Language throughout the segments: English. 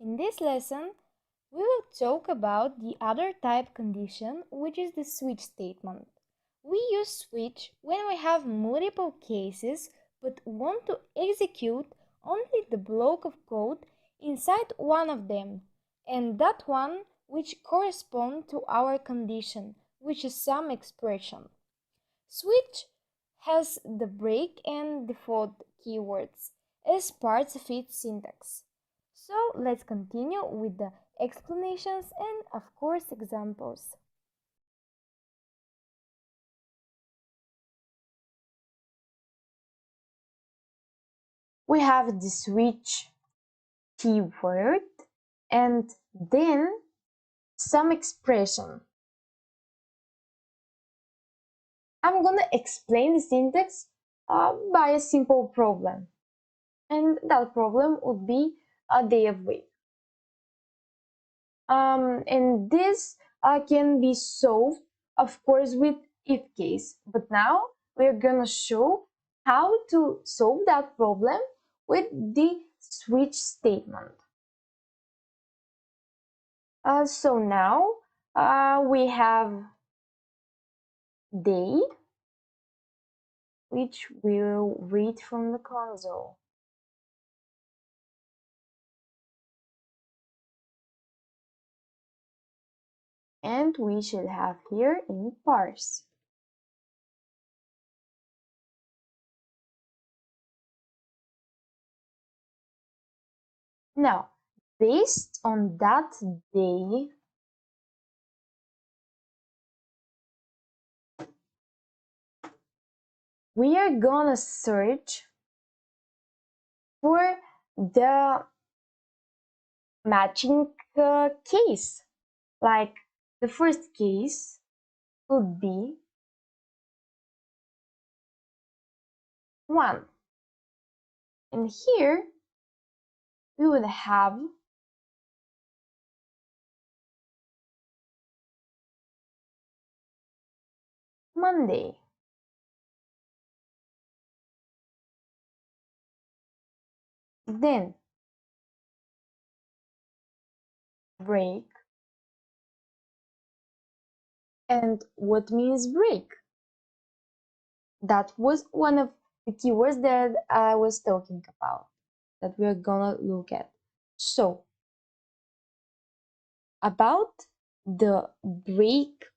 In this lesson, we will talk about the other type condition, which is the switch statement. We use switch when we have multiple cases but want to execute only the block of code inside one of them, and that one which corresponds to our condition, which is some expression. Switch has the break and default keywords as parts of its syntax. So let's continue with the explanations and of course examples. We have the switch keyword and then some expression. I'm gonna explain the syntax by a simple problem, and that problem would be a day of week. And this can be solved, of course, with if case. But now we're gonna show how to solve that problem with the switch statement. So now we have day, which we'll read from the console. And we should have here in parse. Now, based on that day, we are gonna search for the matching case. Like the first case would be 1. And here we would have Monday. Then break. And what means break? That was one of the keywords that I was talking about, that we're gonna look at. So, about the break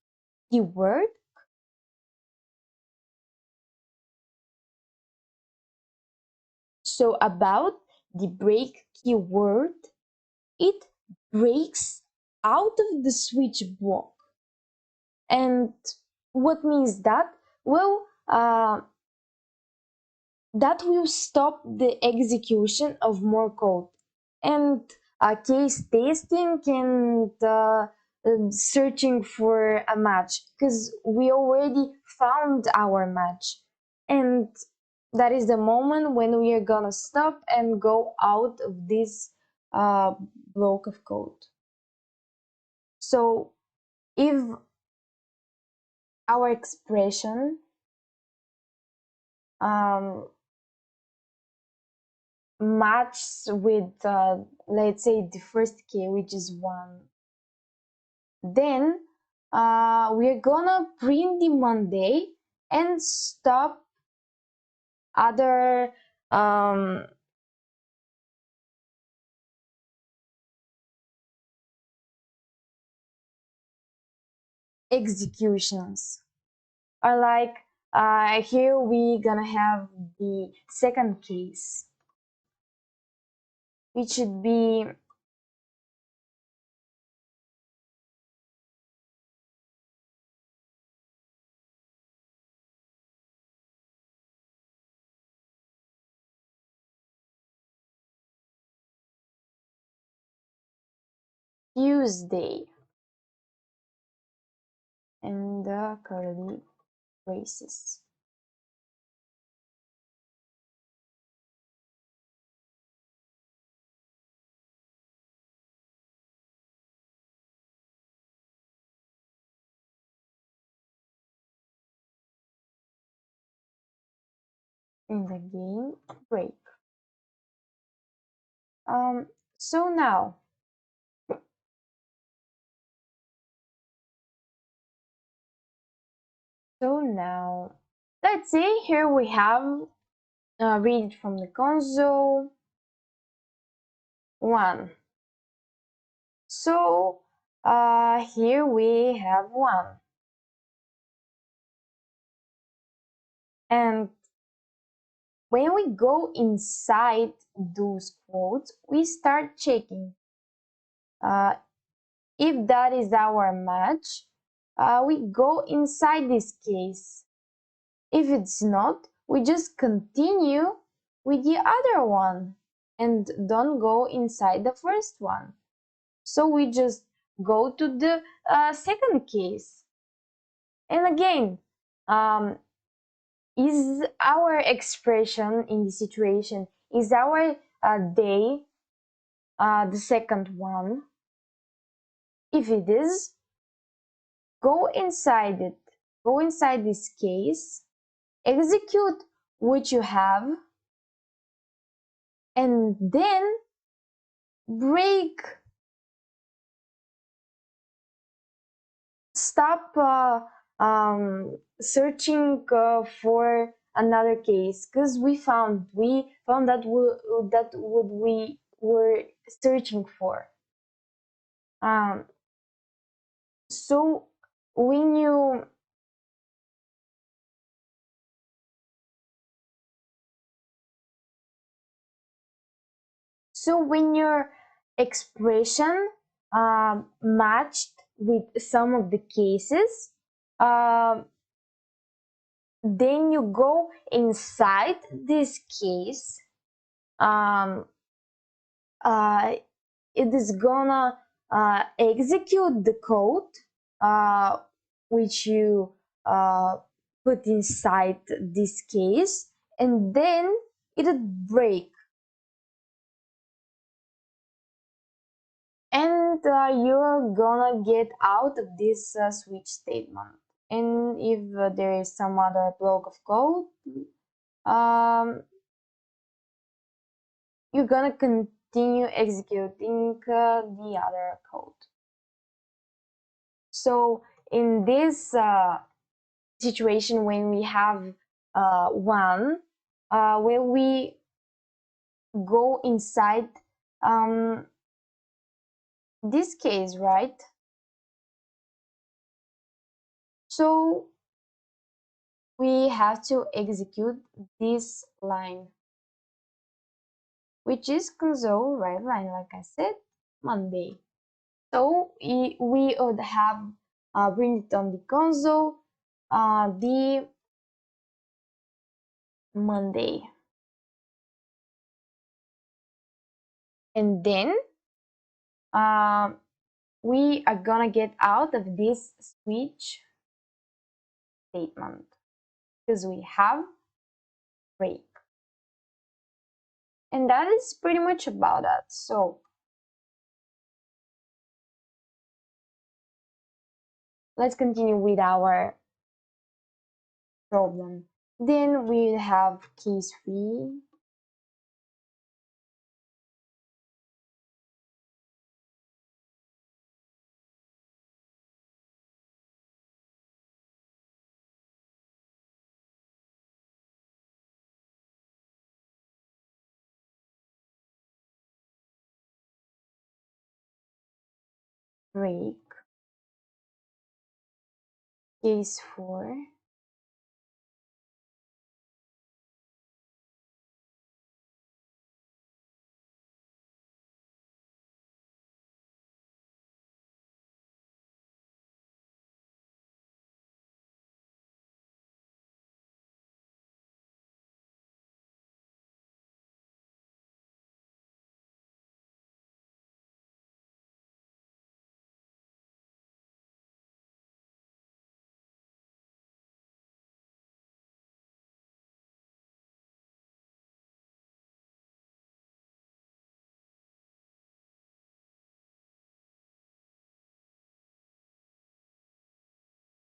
keyword, it breaks out of the switch block. And what means that? Well, that will stop the execution of more code. And case testing and searching for a match, because we already found our match. And that is the moment when we are gonna stop and go out of this block of code. So if our expression matches with let's say the first key, which is 1, then we're gonna print the Monday and stop other executions. Or like here we gonna have the second case, which should be Tuesday and the curly braces. In the game break. So now So now, let's see, here we have, read it from the console, 1. So here we have 1. And when we go inside those quotes, we start checking uh, if that is our match. We go inside this case. If it's not, we just continue with the other one and don't go inside the first one. So we just go to the second case. And again, um, is our expression in the situation, is our day the second one? If it is, go inside it, go inside this case, execute what you have, and then break, stop searching for another case, because we found that that what we were searching for. um, so when you so when your expression matched with some of the cases, um, then you go inside this case. um, uh, it is gonna execute the code uh, which you uh, put inside this case, and then it would break, and you're gonna get out of this switch statement. And if there is some other block of code, um, you're gonna continue executing the other code. So in this situation, when we have one where we go inside this case, right? So we have to execute this line, which is console write line, like I said, Monday. So we would have printed on the console the Monday, and then uh, we are gonna get out of this switch statement because we have break, and that is pretty much about that. So let's continue with our problem. Then we have case 3. Break, case 4,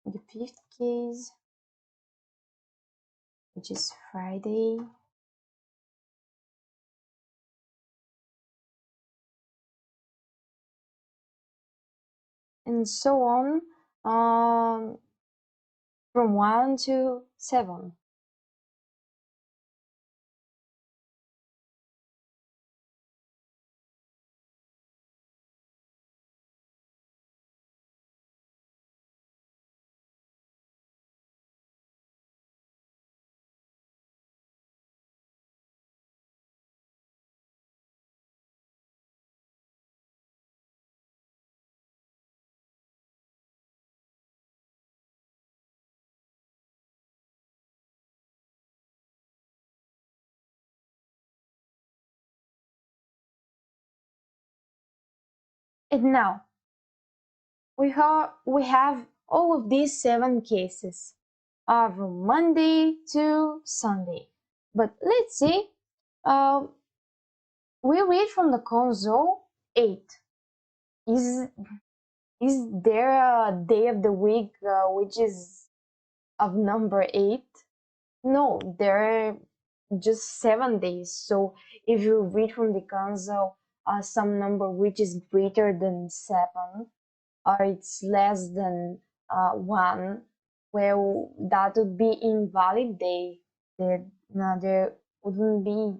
the 5th case, which is Friday, and so on. from 1 to 7. And now we have all of these 7 cases from Monday to Sunday. But let's see, uh, we read from the console 8. Is is there a day of the week which is of number 8? No, there are just 7 days. So if you read from the console some number which is greater than 7, or it's less than 1, well, that would be invalid day. There wouldn't be.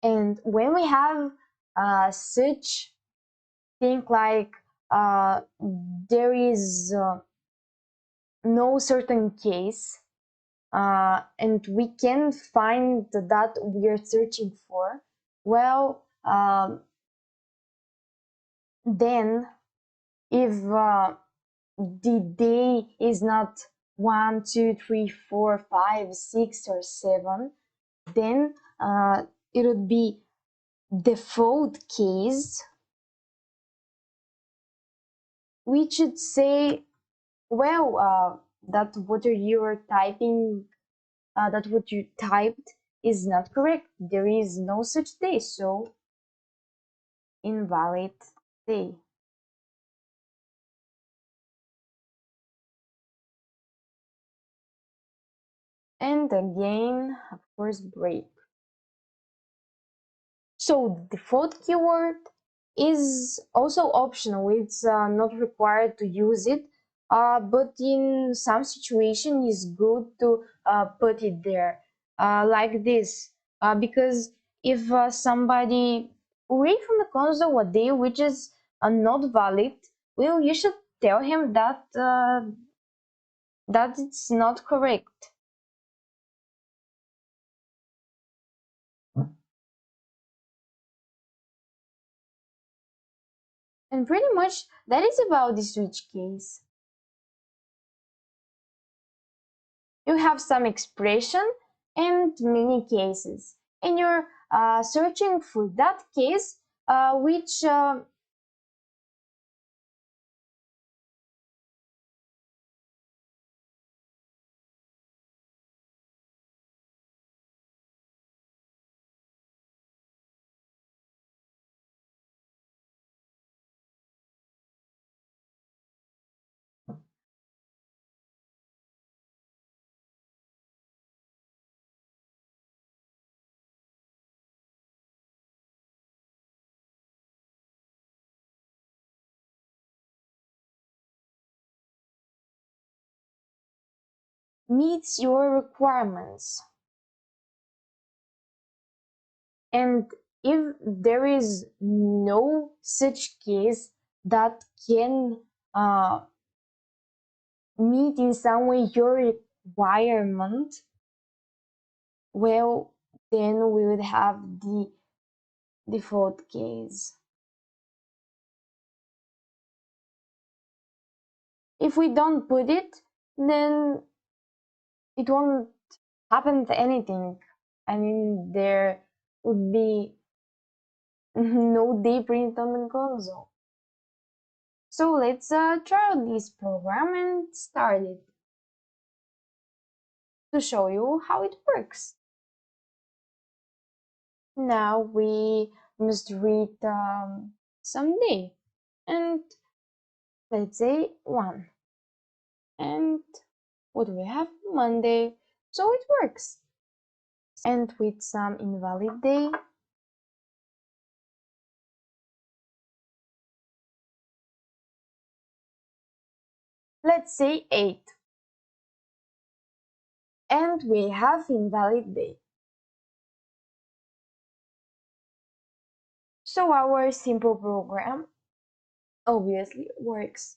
And when we have such thing like there is no certain case, and we can find that we are searching for, well, then if the day is not 1, 2, 3, 4, 5, 6, or 7, then it would be default case, we should say, well, that what you are typing, that what you typed is not correct. There is no such day, so invalid day. And again, of course, break. So the default keyword is also optional. It's not required to use it, but in some situation it's good to put it there, like this, because if somebody read from the console a day which is not valid, well, you should tell him that that it's not correct. And pretty much that is about the switch case. You have some expression and many cases, and you're searching for that case which meets your requirements. And if there is no such case that can meet in some way your requirement, well, then we would have the default case. If we don't put it, then it won't happen to anything. I mean, there would be no day print on the console. So let's try out this program and start it to show you how it works. Now we must read some day, and let's say 1. And what do we have? Monday. So it works. and with some invalid day. Let's say 8. And we have invalid day. So our simple program obviously works.